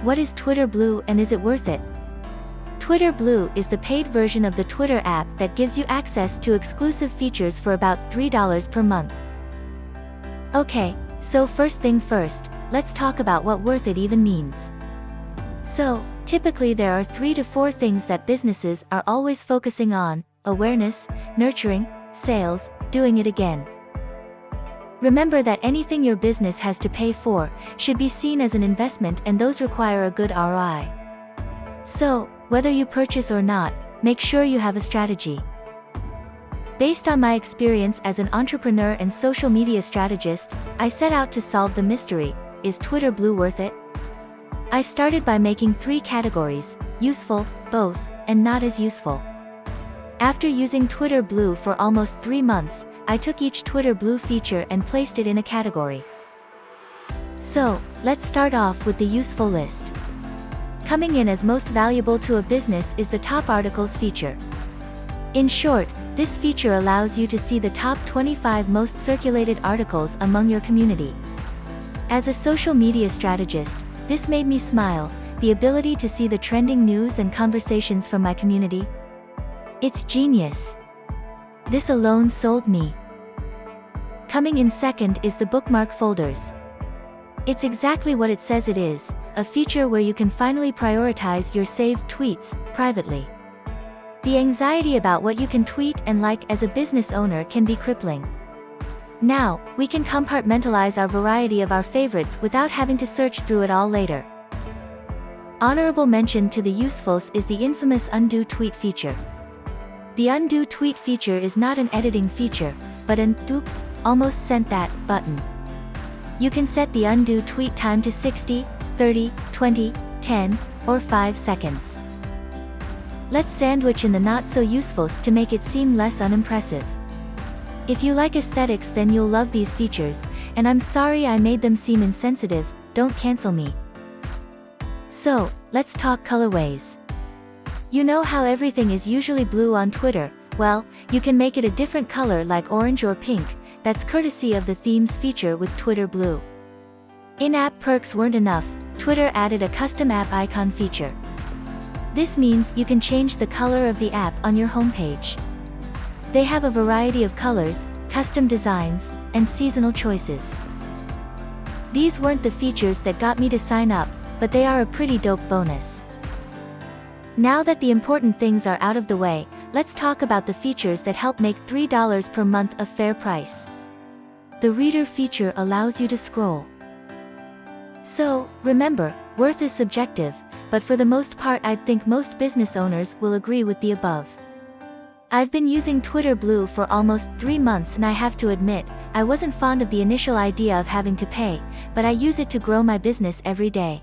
what is Twitter Blue and is it worth it? Twitter Blue is the paid version of the Twitter app that gives you access to exclusive features for about $3 per month. Okay, so first thing first, let's talk about what worth it even means. So, typically there are 3 to 4 things that businesses are always focusing on: awareness, nurturing, sales, doing it again. Remember that anything your business has to pay for should be seen as an investment, and those require a good ROI. So, whether you purchase or not, make sure you have a strategy. Based on my experience as an entrepreneur and social media strategist, I set out to solve the mystery: is Twitter Blue worth it? I started by making 3 categories: useful, both, and not as useful. After using Twitter Blue for almost 3 months, I took each Twitter Blue feature and placed it in a category. So, let's start off with the useful list. Coming in as most valuable to a business is the Top Articles feature. In short, this feature allows you to see the top 25 most circulated articles among your community. As a social media strategist, this made me smile: the ability to see the trending news and conversations from my community. It's genius. This alone sold me. Coming in second is the Bookmark Folders. It's exactly what it says it is: a feature where you can finally prioritize your saved tweets privately. The anxiety about what you can tweet and like as a business owner can be crippling. Now, we can compartmentalize our variety of our favorites without having to search through it all later. Honorable mention to the usefuls is the infamous Undo Tweet feature. The Undo Tweet feature is not an editing feature, but an "oops, almost sent that" button. You can set the undo tweet time to 60, 30, 20, 10, or 5 seconds. Let's sandwich in the not-so-usefuls to make it seem less unimpressive. If you like aesthetics, then you'll love these features, and I'm sorry I made them seem insensitive. Don't cancel me. So, let's talk colorways. You know how everything is usually blue on Twitter? Well, you can make it a different color like orange or pink. That's courtesy of the Themes feature with Twitter Blue. In-app perks weren't enough, Twitter added a custom app icon feature. This means you can change the color of the app on your homepage. They have a variety of colors, custom designs, and seasonal choices. These weren't the features that got me to sign up, but they are a pretty dope bonus. Now that the important things are out of the way, let's talk about the features that help make $3 per month a fair price. The Reader feature allows you to scroll. So, remember, worth is subjective, but for the most part I think most business owners will agree with the above. I've been using Twitter Blue for almost 3 months, and I have to admit, I wasn't fond of the initial idea of having to pay, but I use it to grow my business every day.